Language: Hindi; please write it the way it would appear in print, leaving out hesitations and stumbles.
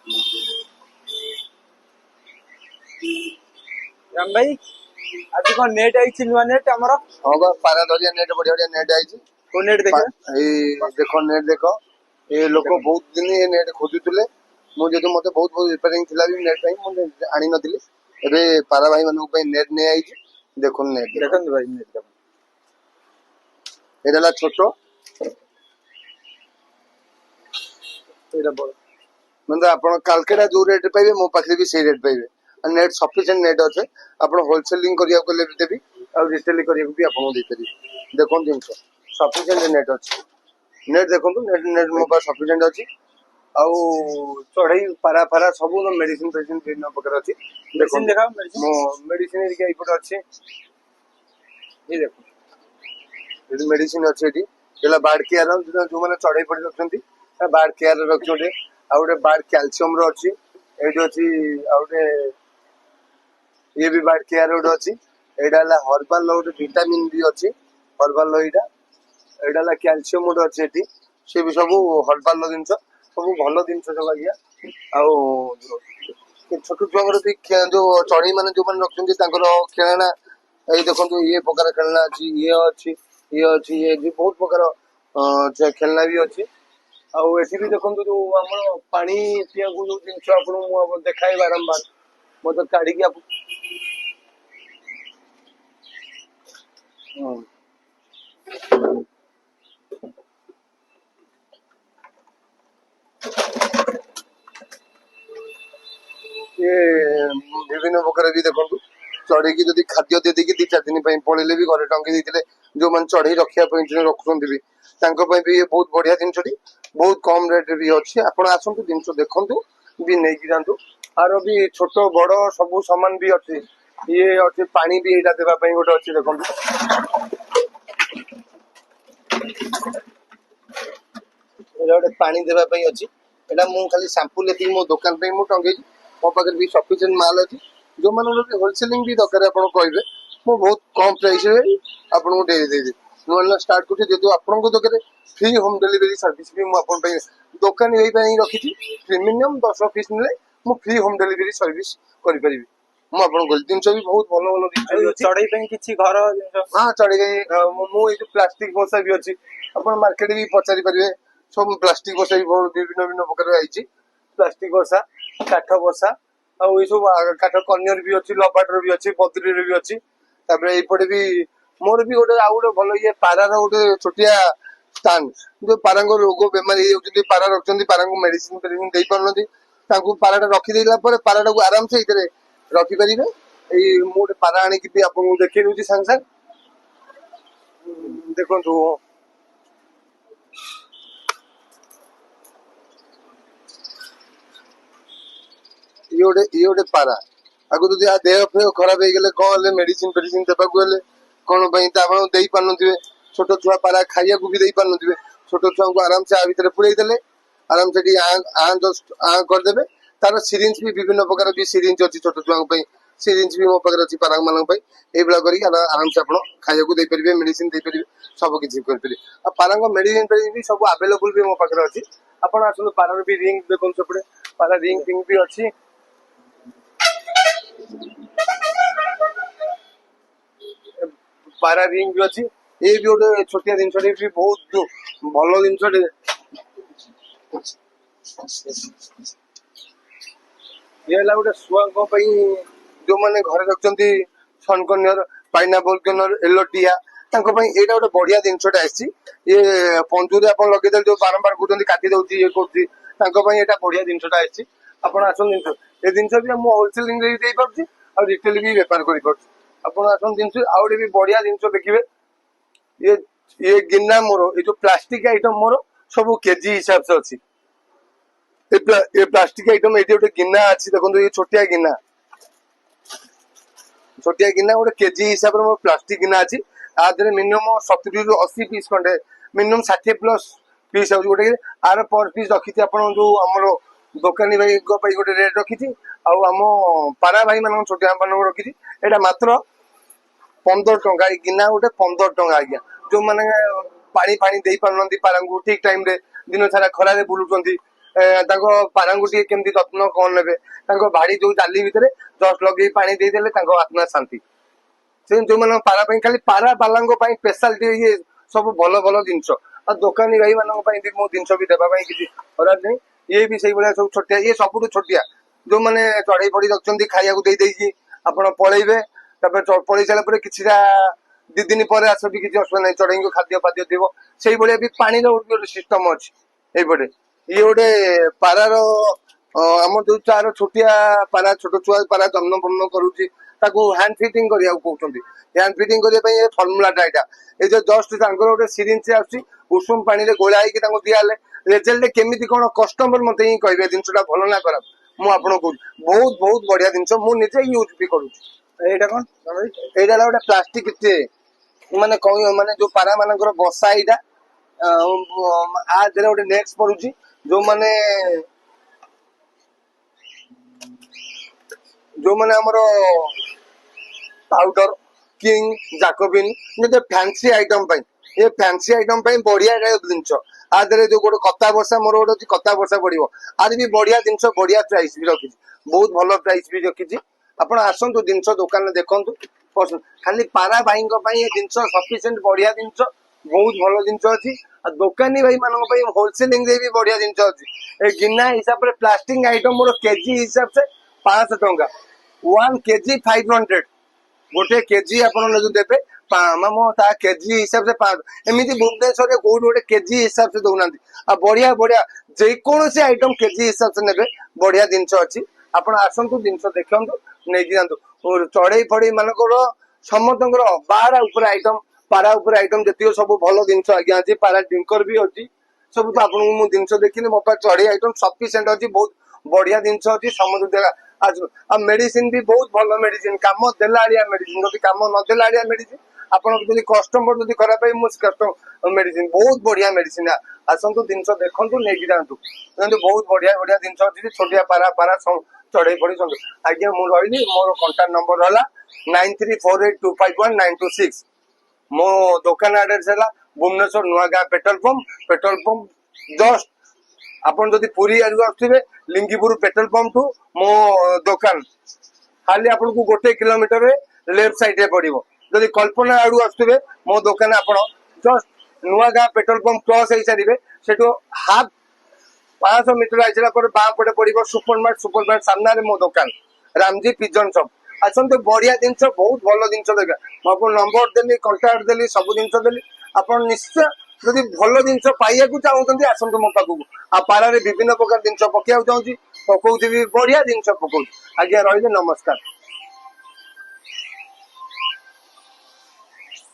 राम भाई आज कौन नेट आई नुआ नेट हमरो हाँ बा पारा धरिया नेट बढ़िया बढ़िया नेट आई को नेट देखे देखो नेट देखो ये लोक बहुत दिन ये नेट खोजुले मुझे मत बहुत बहुत रिपेयरिंग थिला भी नेट मुझे आनी नथिली एबे पारा भाई मानक पे नेट ने आई देखो नेट देखन भाई नेट एडला छोटो एटा बड़ मतलब आपण कालकेटा जो रेट पाइबे मो पाखरे भी सेही रेट पाइबे नेट सफिशिएंट नेट अछि आपण होलसेलिंग करिया को ले देबी और रिटेलिंग करिया को भी आपण दे करी देखो जिंस सफिशिएंट नेट अछि नेट देखो नेट नेट मो पास सफिशिएंट अछि आउ चढ़ई पारा पारा सब मेडिसिन पेडिसिन বিভিন্ন প্রকার আছে मेडिसिन देखा मो मेडिसिन एरिया इपट আছে এই দেখো এটি মেডিসিন আছে এটি এলা বার্ড কেয়ার जो माने चढ़ई पड़ी रखछंती बार्ड केयर रखछोटे आ गोटे बार्ड कैल्शियम रो अछि एडी अछि आ गोटे ये भी बार्ड केयर गोटे अछि एडा ला हर्बल लो गोटे विटामिन भी अछि हर्बल लो एडा ला कैल्शियम गोटे अछि एटी से भी सब हर्बल लो जिंस सब भलो जिंस सब आगिया आ छोट छुआर भी जो चढ़ई माने जो माने रखछंती तांकर खेलना एई देखंतु ये प्रकार खेलना अछि ये भी बहुत प्रकार खेलना भी अछि आ एठी भी देखंतु जो हमर पानी पिया को जो जिंस आपन मु देखाई बारंबार मत काढी के ये विभिन्न प्रकार भी देखंतु चढ़ई की जदी खाद्य दे देकी 2-4 दिन पई पळेले भी घरे टंकी देथिले जो मन चढ़ई रखिया पई रखुछंती भी तांको पई भी ये बहुत बढ़िया जिंसटी बहुत कम रेट भी अछि आपण आसंतु जिंस देखंतु भी नै कि जानतु आरो भी छोट बड़ सब सामान भी अछि ये अछि पानी भी एटा देबा पई गोटे अछि देखंतु एटा गोटे पानी देबा पई अछि एटा मु खाली सैंपल लेती मो दुकान पे मु टंगे मो पाकर भी सफिशिएंट माल अछि जो माने होलसेलिंग भी दरकार आपण कहबे मु बहुत कम प्राइस रे आपण को दे दे नुआ स्टार्ट करते जेतु आपण को दरकार फ्री होम डिलीवरी सर्विस भी मु आपण पे दुकान एई पई रखिथि प्रीमियम 10 पीस ने मु फ्री होम डिलीवरी सर्विस करि परिबी मु आपण को दिन भी बहुत भलो भलो दिन चढ़ई पे किछि घर हां चढ़ी गई मु ए प्लास्टिक बसा भी अछि आपण मार्केट भी पचारि परिबे सब प्लास्टिक बसा भी विभिन्न विभिन्न प्रकार आइछि प्लास्टिक बसा काठ बसा आ ओइ सब काठ कन्यर भी अछि लबाटर भी अछि पत्री भी अछि तापर एई पडे भी मोर भी गोटे आ गोटे भलो ये पारा रो गोटे छोटिया स्थान जो पारांग रोग बेमारी होउछंती पारा रखछंती पारांग मेडिसिन पेडिसिन देई परनती तांकू पाराटा रखि देला पर पाराटा को आराम से इतरे रखि परिबे एई मोटे पारा आनी कि भी आपन को देखि रुची संग संग देखंतु ये गोटे पारा आगु जदि आ देह फेह खराब हो गले कौन मेडिसिन पेडिसिन देबा को हेले कौन पई ता आपण देई पारनथिबे छोट छुआ पारा खाइया को भी देई पारनथिबे छोट छुआ को आराम से आ भीतर पुरई देले आराम से डी आ जस्ट आ कर देबे तार सिरिंज भी विभिन्न प्रकार भी सिरिंज अछि छोट छुआ पई सिरिंज भी मो पाकर अछि पारा मानन पई ए बला करी आराम से आपण खाइया को देई परिबे मेडिसिन देई परिबे सब किछि कर परिबे आ पारांग मेडिसिन भी सब अवेलेबल भी मो पाकर अछि आपण आसु पारा भी रिंग देखन सपडे पारा रिंग टिंग भी अछि पारा रिंग भी अच्छी ये भी गोटे छोटिया जिनस भी बहुत भल जिनस ये गोटे छुआ जो मैंने घर रखते सनकन्यर पाइनापल कन्यर एलोटिया एटा गोटे बढ़िया जिनसटा आसी ये पंजुरी आप लगे जो बारंबार कहते काटी दौर ये करा बढ़िया जिनसटा आसी आपड़ आसन जिन ये जिनस भी होलसेलिंग दे पार्टी और रिटेल भी बेपार कर आपण आसन जिनस आउटे भी बढ़िया जिनस देखिए ये गिन्ना मोर ये जो प्लास्टिक आइटम मोर सब केजी हिसाब से अच्छी ये प्लास्टिक आइटम ये गोटे गिन्ना अच्छी देखो ये छोटिया गिन्ना गोटे केजी हिसाब से मोर प्लास्टिक गिन्ना अच्छी आधे मिनिमम 70 ରୁ 80 पीस खंडे मिनिमम 60 प्लस पीस आउछ गोटे आर पर पीस रखी आपण जो हमर दोकानी भाई गोटे रेट रखी आम पारा भाई मान छोटिया मान रखी एटा मात्र 15 टंका गिना गोटे 15 टंका आज्ञा जो मैंने पानी फाणी दे पारन पारा ठीक टाइम रे दिन सारा खरा बुलुंट ତାଙ୍କ ପାରାଙ୍କୁ ଟିକେ କେମିତି ଯତ୍ନ କଣ ନେବେ, ତାଙ୍କ ଭାଡି ଯୋଉ ଜାଲି ଭିତରେ ଜଷ୍ଟ ଲଗେଇ ପାଣି ଦେଇଦେଲେ ତାଙ୍କ ଆତ୍ମା ଶାନ୍ତି। ସେ ଯୋଉମାନଙ୍କ ପାରା ପାଇଁ ଖାଲି ପାରା ବାଲାଙ୍କ ପାଇଁ ସ୍ପେଶାଲିଟି ଇଏ ସବୁ ଭଲ ଭଲ ଜିନିଷ। ଆଉ ଦୋକାନୀ ଭାଇ ମାନଙ୍କ ପାଇଁ ବି ମୁଁ ଜିନିଷ ବି ଦେବା ପାଇଁ କିଛି ଖରାପ ନାହିଁ। ଇଏ ବି ସେଇଭଳିଆ ସବୁ ଛୋଟିଆ, ଇଏ ସବୁଠୁ ଛୋଟିଆ। ଯୋଉମାନେ ଚଢେଇ ପଡି ରଖିଛନ୍ତି ଖାଇବାକୁ ଦେଇକି ଆପଣ ପଳେଇବେ, ତାପରେ ପଳେଇ ସାରିଲା ପରେ କିଛିଟା 2 ଦିନ ପରେ ଆସ ବି କିଛି ଅସୁବିଧା ନାହିଁ, ଚଢେଇଙ୍କୁ ଖାଦ୍ୟ ଫାଦ୍ୟ ଥିବ। ସେଇଭଳିଆ ବି ପାଣିର ଗୋଟେ ସିଷ୍ଟମ ଅଛି ଏଇପଟେ। ଇଏ ଗୋଟେ ପାରାର ଆମର ଯୋଉ ତାର ଛୋଟିଆ ପାରା, ଛୋଟ ଛୁଆ ପାରା ଜନ୍ମ କରୁଛି, ତାକୁ ହ୍ୟାଣ୍ଡ ଫିଟିଂ କରିବାକୁ କହୁଛନ୍ତି। ହ୍ୟାଣ୍ଡ ଫିଟିଂ କରିବା ପାଇଁ ଏ ଫର୍ମୁଲାଟା ଏଇଟା। ଏଇ ଯୋଉ ଜଷ୍ଟ ତାଙ୍କର ଗୋଟେ ସିରିଞ୍ଜ ଆସୁଛି, ଉଷୁମ ପାଣିରେ ଗୋଳା ହେଇକି ତାଙ୍କୁ ଦିଆହେଲେ ରେଜଲ୍ଟ କେମିତି କଣ କଷ୍ଟମର ମତେ ହିଁ କହିବେ ଜିନିଷଟା ଭଲ ନା ଖରାପ। ମୁଁ ଆପଣଙ୍କୁ କହୁଛି ବହୁତ ବହୁତ ବଢିଆ ଜିନିଷ, ମୁଁ ନିଜେ ୟୁଜ ବି କରୁଛି। ଏଇଟା କଣ? ଏଇଟା ହେଲା ଗୋଟେ ପ୍ଲାଷ୍ଟିକ ଟ୍ରେ, ମାନେ ମାନେ ଯୋଉ ପାରା ମାନଙ୍କର ବସା ଏଇଟା। ଆ ଦେହରେ ଗୋଟେ ନେକ୍ସ ପଡୁଛି, ଯୋଉମାନେ ଆମର ପାଉଡର, କିଙ୍ଗ, ଜାକୋବିନ ଯେତେ ଫ୍ୟାନ୍ସି ଆଇଟମ ପାଇଁ, ଏ ଫ୍ୟାନ୍ସି ଆଇଟମ ପାଇଁ ବଢିଆ ଜିନିଷ। ଆ ଦେହରେ ଯୋଉ ଗୋଟେ କତା ବର୍ଷା, ମୋର ଗୋଟେ ଅଛି କତା ବର୍ଷା ପଡିବ, ଆର ବି ବଢିଆ ଜିନିଷ, ବଢିଆ ପ୍ରାଇସ୍ ବି ରଖିଛି, ବହୁତ ଭଲ ପ୍ରାଇସ୍ ବି ରଖିଛି। ଆପଣ ଆସନ୍ତୁ ଜିନିଷ ଦୋକାନରେ ଦେଖନ୍ତୁ, ଖାଲି ପାରା ଭାଇଙ୍କ ପାଇଁ ଏ ଜିନିଷ ସଫିସିଏଣ୍ଟ ବଢିଆ ଜିନିଷ, ବହୁତ ଭଲ ଜିନିଷ ଅଛି। ଆଉ ଦୋକାନୀ ଭାଇ ମାନଙ୍କ ପାଇଁ ହୋଲସେଲିଂ ରେ ବି ବଢିଆ ଜିନିଷ ଅଛି। ଏ ଗିନା ହିସାବରେ ପ୍ଲାଷ୍ଟିକ ଆଇଟମ ମୋର କେଜି ହିସାବରେ 500 ଟଙ୍କା, 1 କେଜି 500, ଗୋଟେ କେଜି ଆପଣ ଯଦି ଦେବେ ତା କେଜି ହିସାବରେ 500। ଏମିତି ଭୁବନେଶ୍ୱରରେ କୋଉଠି ଗୋଟେ କେଜି ହିସାବରେ ଦଉନାହାନ୍ତି। ଆଉ ବଢିଆ ବଢିଆ ଯେକୌଣସି ଆଇଟମ କେଜି ହିସାବରେ ନେବେ, ବଢିଆ ଜିନିଷ ଅଛି। ଆପଣ ଆସନ୍ତୁ, ଜିନିଷ ଦେଖନ୍ତୁ, ନେଇକି ଯାଆନ୍ତୁ। ଚଢେଇ ଫଡେଇ ମାନଙ୍କର ସମସ୍ତଙ୍କର ବାହାର ଉପରେ ଆଇଟମ, ପାରା ଉପରେ ଆଇଟମ ଯେତିକ ସବୁ ଭଲ ଜିନିଷ ଆଜ୍ଞା ଅଛି। ପାରା ଡିଙ୍କର ବି ଅଛି, ସବୁ ତ ଆପଣଙ୍କୁ ମୁଁ ଜିନିଷ ଦେଖିଲି। ମୋ ପାଖରେ ଚଢେଇ ଆଇଟମ ସଫିସିଏଣ୍ଟ ଅଛି, ବହୁତ ବଢିଆ ଜିନିଷ ଅଛି। ସମସ୍ତେ ଆଉ ମେଡିସିନ ବି ବହୁତ ଭଲ ମେଡିସିନ, କାମ ଦେଲାଳିଆ ମେଡିସିନ। ଯଦି କାମ ନଦେଲା ଆଳିଆ ମେଡିସିନ, ଆପଣଙ୍କ ଯଦି କଷ୍ଟମର ଯଦି ଖରାପ ହେଇ, ମୁଁ ମେଡିସିନ ବହୁତ ବଢିଆ ମେଡିସିନ। ଆସନ୍ତୁ, ଜିନିଷ ଦେଖନ୍ତୁ, ନେଇକି ଯାଆନ୍ତୁ। ବହୁତ ବଢିଆ ବଢିଆ ଜିନିଷ ଅଛି, ଛୋଟିଆ ପାରା ଚଢେଇ ପଡିଛନ୍ତି। ଆଜ୍ଞା ମୁଁ ରହିଲି, ମୋର କଣ୍ଟାକ୍ଟ ନମ୍ବର ହେଲା 9348251926। ମୋ ଦୋକାନ ଆଡ୍ରେସ ହେଲା Bhubaneswar Nuagaon petrol pump just. ଆପଣ ଯଦି ପୁରୀ ଆଡକୁ ଆସୁଥିବେ, ଲିଙ୍ଗିପୁର ପେଟ୍ରୋଲ ପମ୍ପ ଠୁ ମୋ ଦୋକାନ ଖାଲି ଆପଣଙ୍କୁ 1 କିଲୋମିଟରରେ ଲେଫ୍ଟ ସାଇଡ ରେ ପଡିବ। ଯଦି କଳ୍ପନା ଆଡୁ ଆସୁଥିବେ, ମୋ ଦୋକାନ ଆପଣ just Nuagaon petrol pump cross ହେଇସାରିବେ, ସେଠୁ 500 ମିଟର ଆସିଲା ପରେ ବାଁ ପଟେ ପଡିବ ସୁପରମାର୍ଟ ସାମ୍ନାରେ ମୋ ଦୋକାନ ରାମଜୀ ପିଜନ ସପ୍। ଆସନ୍ତୁ, ବଢିଆ ଜିନିଷ, ବହୁତ ଭଲ ଜିନିଷ ଦେଖା। ମୁଁ ଆପଣଙ୍କୁ ନମ୍ବର ଦେଲି, କଣ୍ଟାକ୍ଟ ଦେଲି, ସବୁ ଜିନିଷ ଦେଲି। ଆପଣ ନିଶ୍ଚୟ ଯଦି ଭଲ ଜିନିଷ ପାଇବାକୁ ଚାହୁଁଛନ୍ତି, ଆସନ୍ତୁ ମୋ ପାଖକୁ। ଆଉ ପାରାରେ ବିଭିନ୍ନ ପ୍ରକାର ଜିନିଷ ପକେଇବାକୁ ଚାହୁଁଛି, ପକଉଥିବି, ବଢିଆ ଜିନିଷ ପକଉଛି। ଆଜ୍ଞା ରହିଲି, ନମସ୍କାର।